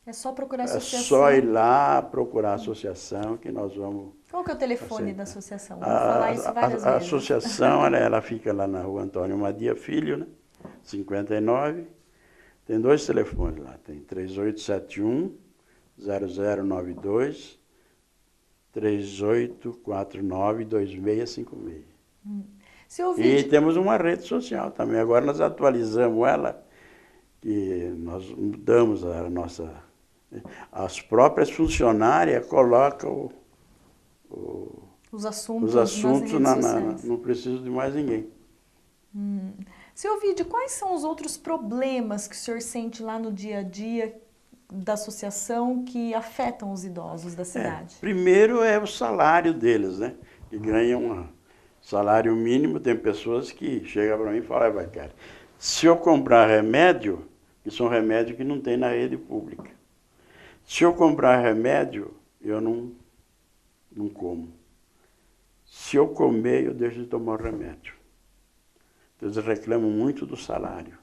é só procurar a associação. É só ir lá procurar a associação que nós vamos... Qual que é o telefone da associação? Vamos falar isso várias vezes. A associação, ela fica lá na rua Antônio Madia Filho, né? 59. Tem 2 telefones lá. Tem 3871-0092, 3849-2656. E temos uma rede social também. Agora nós atualizamos ela, que nós mudamos a nossa... As próprias funcionárias colocam os assuntos não preciso de mais ninguém. Seu Ovídio, quais são os outros problemas que o senhor sente lá no dia a dia da associação que afetam os idosos da cidade? Primeiro é o salário deles, né? Que ganham um salário mínimo. Tem pessoas que chegam para mim e falam, vai, cara, se eu comprar remédio, que são remédios que não tem na rede pública. Se eu comprar remédio, eu não como. se eu comer, eu deixo de tomar o remédio. Então, eles reclamam muito do salário.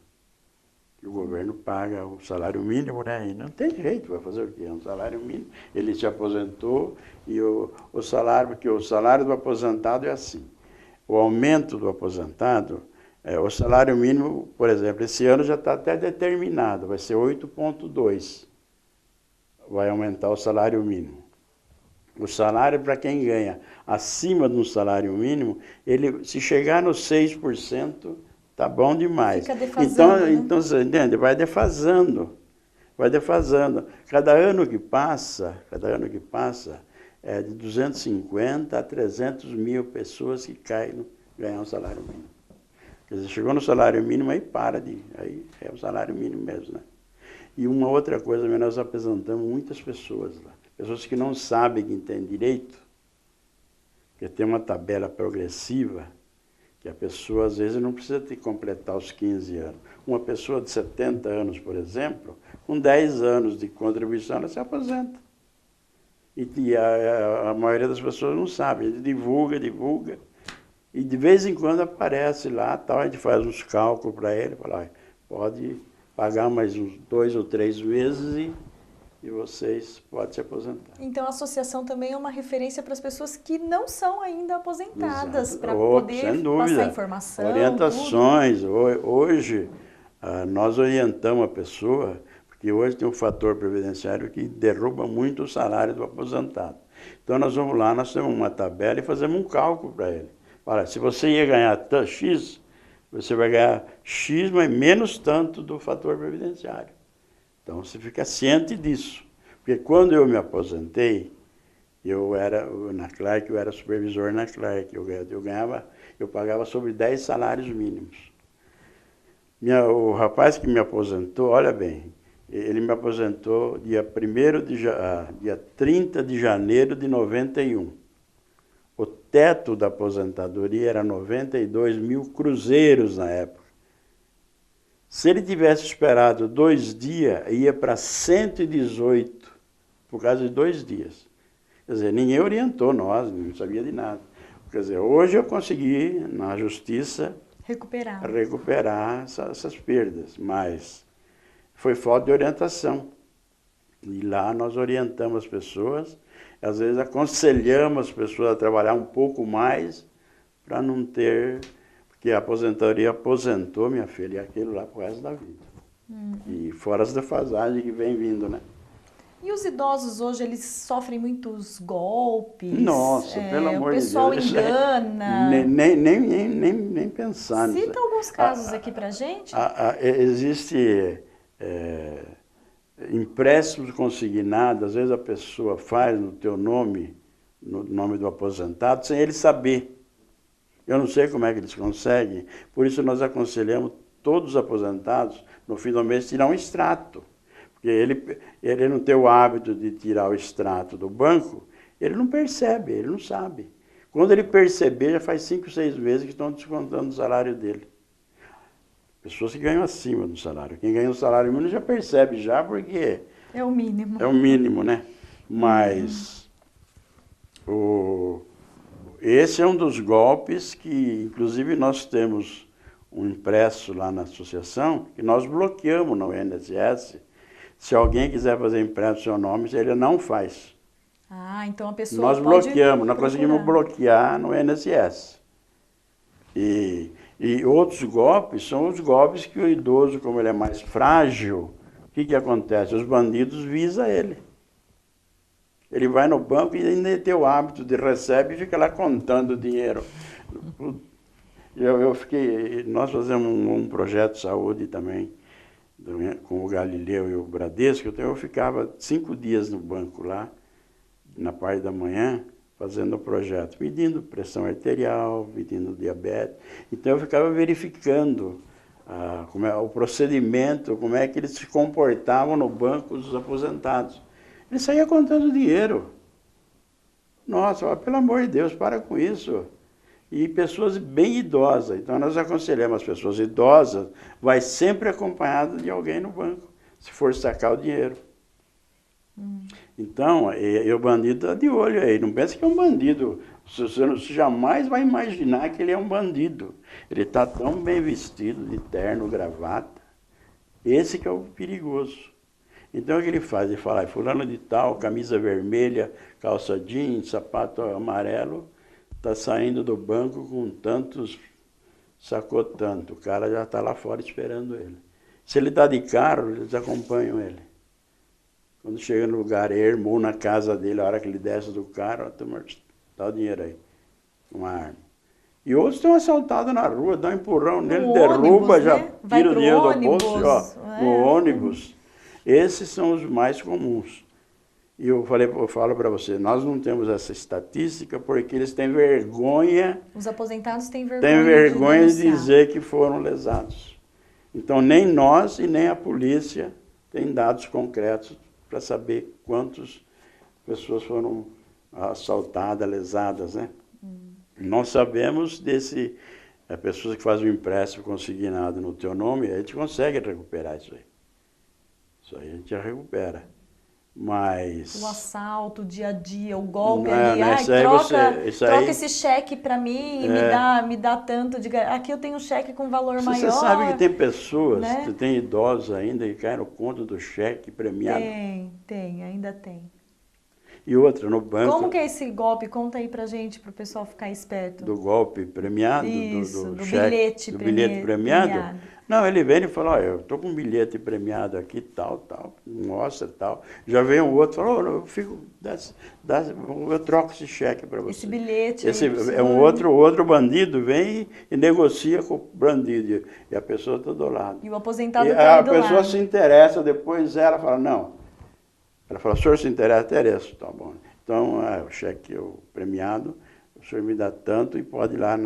O governo paga o salário mínimo, né? E não tem jeito, vai fazer o quê? É um salário mínimo. Ele se aposentou e o salário, porque o salário do aposentado é assim. O aumento do aposentado, o salário mínimo, por exemplo, esse ano já está até determinado, vai ser 8,2. Vai aumentar o salário mínimo. O salário para quem ganha acima do salário mínimo, ele, se chegar nos 6%, tá bom demais. Fica defasando, então você entende? Vai defasando. Vai defasando. Cada ano que passa, é de 250 a 300 mil pessoas que caem ganhar um salário mínimo. Quer dizer, chegou no salário mínimo, aí aí é o salário mínimo mesmo, né? E uma outra coisa, nós apresentamos muitas pessoas lá. Pessoas que não sabem que têm direito, porque tem uma tabela progressiva, que a pessoa, às vezes, não precisa completar os 15 anos. Uma pessoa de 70 anos, por exemplo, com 10 anos de contribuição, ela se aposenta. E a maioria das pessoas não sabe, a gente divulga, e de vez em quando aparece lá, tal, a gente faz uns cálculos para ele, fala, pode pagar mais uns 2 ou 3 meses e vocês podem se aposentar. Então, a associação também é uma referência para as pessoas que não são ainda aposentadas, para poder passar informação. Orientações. Hoje, nós orientamos a pessoa, porque hoje tem um fator previdenciário que derruba muito o salário do aposentado. Então, nós vamos lá, nós temos uma tabela e fazemos um cálculo para ele. Olha, se você ia ganhar X, você vai ganhar X, mas menos tanto do fator previdenciário. Então, você fica ciente disso. Porque quando eu me aposentei, na Clark, eu era supervisor na Clark. Eu pagava sobre 10 salários mínimos. O rapaz que me aposentou, olha bem, ele me aposentou dia 30 de janeiro de 91. O teto da aposentadoria era 92 mil cruzeiros na época. Se ele tivesse esperado 2 dias, ia para 118, por causa de 2 dias. Quer dizer, ninguém orientou nós, não sabia de nada. Quer dizer, hoje eu consegui, na justiça, recuperar essas perdas, mas foi falta de orientação. E lá nós orientamos as pessoas, às vezes aconselhamos as pessoas a trabalhar um pouco mais, para não ter... Porque a aposentadoria aposentou, minha filha, e aquilo lá pro resto da vida. E fora as defasagens que vem vindo, né? E os idosos hoje, eles sofrem muitos golpes? Nossa, pelo amor de Deus. O pessoal engana. Nem pensar nisso. Cita alguns casos aqui pra gente. Existe empréstimos consignados, às vezes a pessoa faz no teu nome, no nome do aposentado, sem ele saber. Eu não sei como é que eles conseguem, por isso nós aconselhamos todos os aposentados, no fim do mês, tirar um extrato. Porque ele não tem o hábito de tirar o extrato do banco, ele não percebe, ele não sabe. Quando ele perceber, já faz 5, 6 meses que estão descontando o salário dele. Pessoas que ganham acima do salário. Quem ganha o salário mínimo já percebe já, porque... É o mínimo. É o mínimo, né? Mas esse é um dos golpes que, inclusive, nós temos um impresso lá na associação, que nós bloqueamos no INSS. Se alguém quiser fazer empréstimo no seu nome, ele não faz. Ah, então a pessoa nós pode bloqueamos, nós procurar. conseguimos bloquear no INSS. E outros golpes são os golpes que o idoso, como ele é mais frágil, o que acontece? Os bandidos visam ele. Ele vai no banco e ainda tem o hábito de receber e fica lá contando dinheiro. Nós fazemos um projeto de saúde também, com o Galileu e o Bradesco, então eu ficava 5 dias no banco lá, na parte da manhã, fazendo o projeto, medindo pressão arterial, medindo diabetes. Então eu ficava verificando o procedimento, como é que eles se comportavam no banco dos aposentados. Ele saía contando dinheiro. Nossa, pelo amor de Deus, para com isso. E pessoas bem idosas. Então, nós aconselhamos as pessoas idosas, vai sempre acompanhado de alguém no banco, se for sacar o dinheiro. Então, o bandido está de olho aí. Não pense que é um bandido Você jamais vai imaginar que ele é um bandido. Ele está tão bem vestido, de terno, gravata. Esse que é o perigoso. Então o que ele faz? Ele fala, fulano de tal, camisa vermelha, calça jeans, sapato amarelo, está saindo do banco com tantos, sacou tanto. O cara já está lá fora esperando ele. Se ele está de carro, eles acompanham ele. Quando chega no lugar ermo, na casa dele, a hora que ele desce do carro, dá o dinheiro aí, uma arma. E outros estão assaltados na rua, dá um empurrão nele, derruba, já tira o dinheiro do bolso, ó, no ônibus. Esses são os mais comuns. E eu falo para você, nós não temos essa estatística porque eles têm vergonha. Os aposentados têm vergonha. Têm vergonha de dizer que foram lesados. Então nem nós e nem a polícia têm dados concretos para saber quantas pessoas foram assaltadas, lesadas, né? Nós sabemos pessoas que fazem um empréstimo consignado no teu nome, a gente consegue recuperar isso aí. Isso aí a gente já recupera. Mas... O assalto, o dia a dia, o golpe não, ali, troca esse cheque para mim e me dá tanto. Aqui eu tenho um cheque com valor maior. Você sabe que tem pessoas, né? Tem idosos ainda que caem no conto do cheque premiado? Ainda tem. E outra, no banco... Como que é esse golpe? Conta aí pra gente, pro pessoal ficar esperto. Do golpe premiado? Isso, do cheque, bilhete premiado? Não, ele vem e fala, olha, eu estou com um bilhete premiado aqui, tal, mostra, tal. Já vem um outro, fala, eu troco esse cheque para você. Esse bilhete é um outro bandido vem e negocia com o bandido, e a pessoa está do lado. E o aposentado está do lado. A pessoa se interessa, depois ela fala, não. Ela fala, o senhor se interessa? Interessa, tá bom. Então, o cheque premiado, o senhor me dá tanto e pode ir lá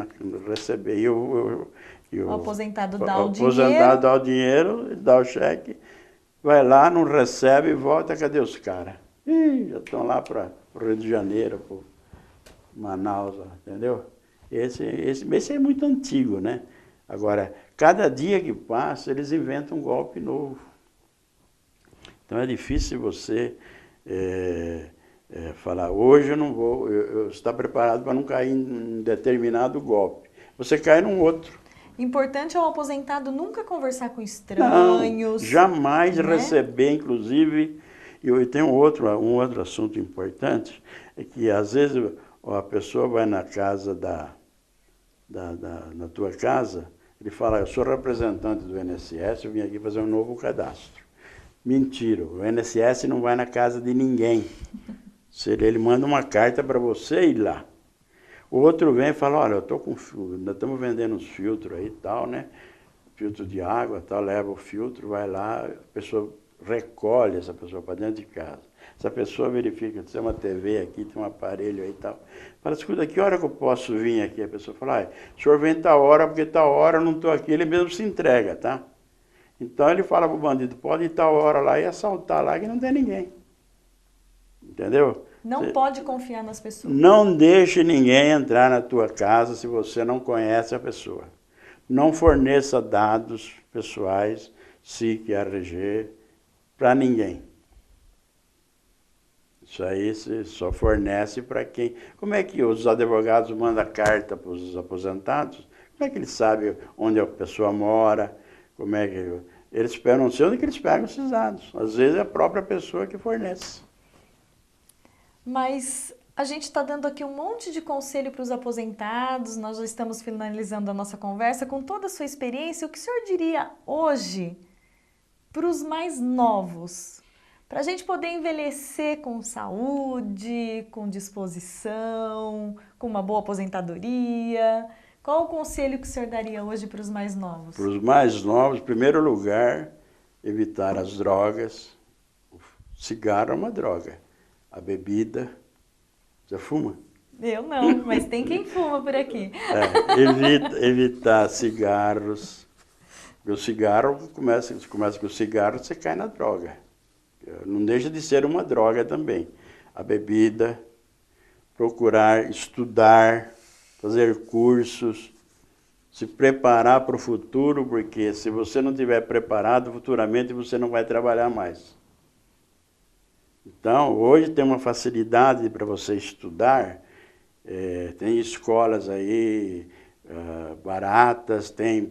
receber. E o aposentado dá o dinheiro. O aposentado dá o dinheiro, ele dá o cheque, vai lá, não recebe e volta, cadê os caras? Já estão lá para o Rio de Janeiro, para Manaus, entendeu? Esse é muito antigo, né? Agora, cada dia que passa, eles inventam um golpe novo. Então é difícil você falar, hoje eu não vou, você está preparado para não cair em um determinado golpe. Você cai num outro. Importante é o aposentado nunca conversar com estranhos. Não, jamais receber, inclusive, e tem um outro assunto importante, é que às vezes a pessoa vai na casa na tua casa, ele fala, eu sou representante do INSS, eu vim aqui fazer um novo cadastro. Mentira, o INSS não vai na casa de ninguém. Ele manda uma carta para você ir lá. O outro vem e fala, olha, nós estamos vendendo uns filtros aí e tal, né? Filtro de água, tal, leva o filtro, vai lá, a pessoa recolhe essa pessoa para dentro de casa. Essa pessoa verifica, tem uma TV aqui, tem um aparelho aí e tal. Fala, escuta, que hora que eu posso vir aqui? A pessoa fala, o senhor vem tal hora, porque tal hora eu não estou aqui, ele mesmo se entrega, tá? Então ele fala para o bandido, pode ir tal hora lá e assaltar lá que não tem ninguém. Entendeu? Não pode confiar nas pessoas. Não deixe ninguém entrar na tua casa se você não conhece a pessoa. Não forneça dados pessoais, SIC, RG, para ninguém. Isso aí você só fornece para quem... Como é que os advogados mandam carta para os aposentados? Como é que eles sabem onde a pessoa mora? Como é que... Eles não sei onde que eles pegam esses dados. Às vezes é a própria pessoa que fornece. Mas a gente está dando aqui um monte de conselho para os aposentados, nós já estamos finalizando a nossa conversa. Com toda a sua experiência, o que o senhor diria hoje para os mais novos? Para a gente poder envelhecer com saúde, com disposição, com uma boa aposentadoria. Qual o conselho que o senhor daria hoje para os mais novos? Para os mais novos, em primeiro lugar, evitar as drogas. O cigarro é uma droga. A bebida, você fuma? Eu não, mas tem quem fuma por aqui. Evitar cigarros. Porque o cigarro, começa com o cigarro, você cai na droga. Não deixa de ser uma droga também. A bebida, procurar estudar, fazer cursos, se preparar para o futuro, porque se você não estiver preparado, futuramente você não vai trabalhar mais. Então, hoje tem uma facilidade para você estudar, Tem escolas aí baratas, tem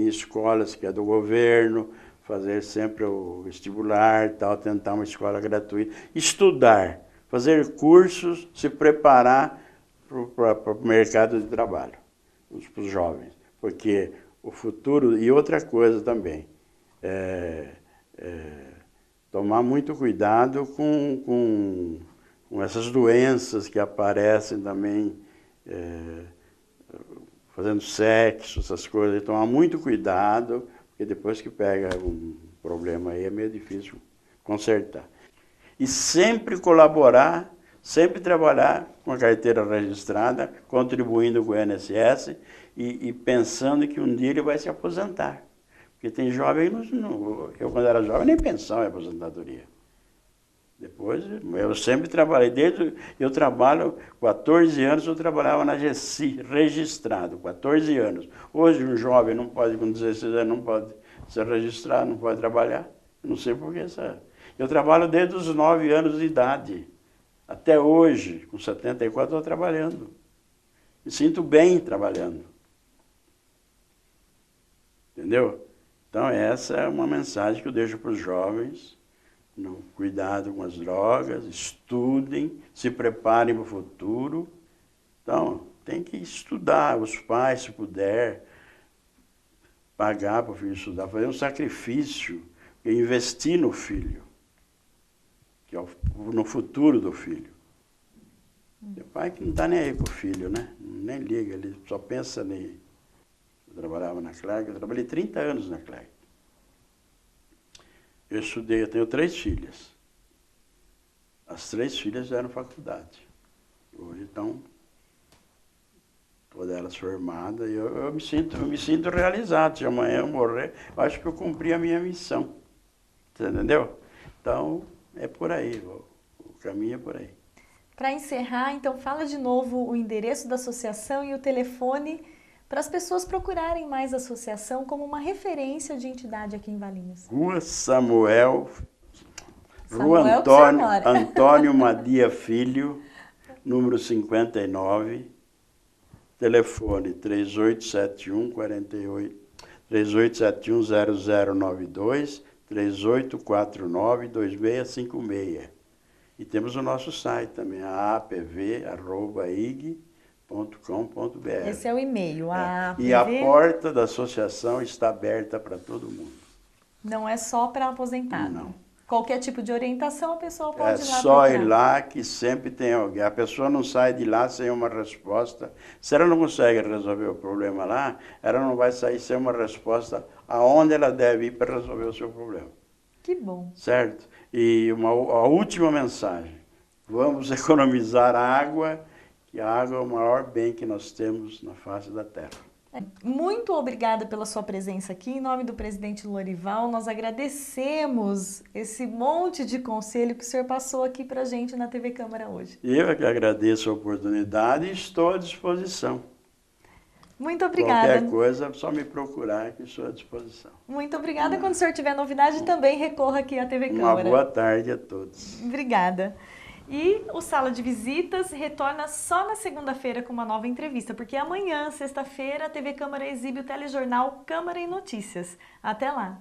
escolas que é do governo, fazer sempre o vestibular, tal, tentar uma escola gratuita. Estudar, fazer cursos, se preparar para o mercado de trabalho, para os jovens. Porque o futuro, e outra coisa também, tomar muito cuidado com essas doenças que aparecem também, fazendo sexo, essas coisas, tomar muito cuidado, porque depois que pega um problema aí é meio difícil consertar. E sempre colaborar, sempre trabalhar com a carteira registrada, contribuindo com o INSS e pensando que um dia ele vai se aposentar. Porque tem jovem, eu quando era jovem nem pensava em aposentadoria. Depois, eu sempre trabalhei, eu trabalho 14 anos, eu trabalhava na GECI, registrado, 14 anos. Hoje um jovem não pode, com 16 anos, não pode se registrar, não pode trabalhar. Não sei por que, sabe? Eu trabalho desde os 9 anos de idade. Até hoje, com 74, estou trabalhando. Me sinto bem trabalhando. Entendeu? Então, essa é uma mensagem que eu deixo para os jovens. Cuidado com as drogas, estudem, se preparem para o futuro. Então, tem que estudar, os pais, se puder, pagar para o filho estudar, fazer um sacrifício, investir no filho, que é no futuro do filho. Tem pai que não está nem aí para o filho, né? Nem liga, ele só pensa nele. Eu trabalhava na Clark, eu trabalhei 30 anos na Clark. Eu estudei, eu tenho 3 filhas. As 3 filhas fizeram faculdade. Hoje estão todas elas formadas e eu me sinto realizado. Se amanhã eu morrer, eu acho que eu cumpri a minha missão. Você entendeu? Então, é por aí, o caminho é por aí. Para encerrar, então, fala de novo o endereço da associação e o telefone para as pessoas procurarem mais a associação como uma referência de entidade aqui em Valinhos. Rua Antônio Madia Filho, número 59, telefone 3871-0092, 3849-2656. E temos o nosso site também, aapv@ig.com.br. Esse é o e-mail, AAPV. E a porta da associação está aberta para todo mundo. Não é só para aposentado? Não. Qualquer tipo de orientação, a pessoa pode ir lá. É só ir lá que sempre tem alguém. A pessoa não sai de lá sem uma resposta. Se ela não consegue resolver o problema lá, ela não vai sair sem uma resposta aonde ela deve ir para resolver o seu problema. Que bom. Certo? E a última mensagem. Vamos economizar água, que a água é o maior bem que nós temos na face da terra. Muito obrigada pela sua presença aqui. Em nome do presidente Lorival, nós agradecemos esse monte de conselho que o senhor passou aqui para a gente na TV Câmara hoje. Eu é que agradeço a oportunidade e estou à disposição. Muito obrigada. Qualquer coisa, é só me procurar que estou à disposição. Muito obrigada. Quando o senhor tiver novidade, também recorra aqui à TV Câmara. Uma boa tarde a todos. Obrigada. E o Sala de Visitas retorna só na segunda-feira com uma nova entrevista, porque amanhã, sexta-feira, a TV Câmara exibe o telejornal Câmara em Notícias. Até lá!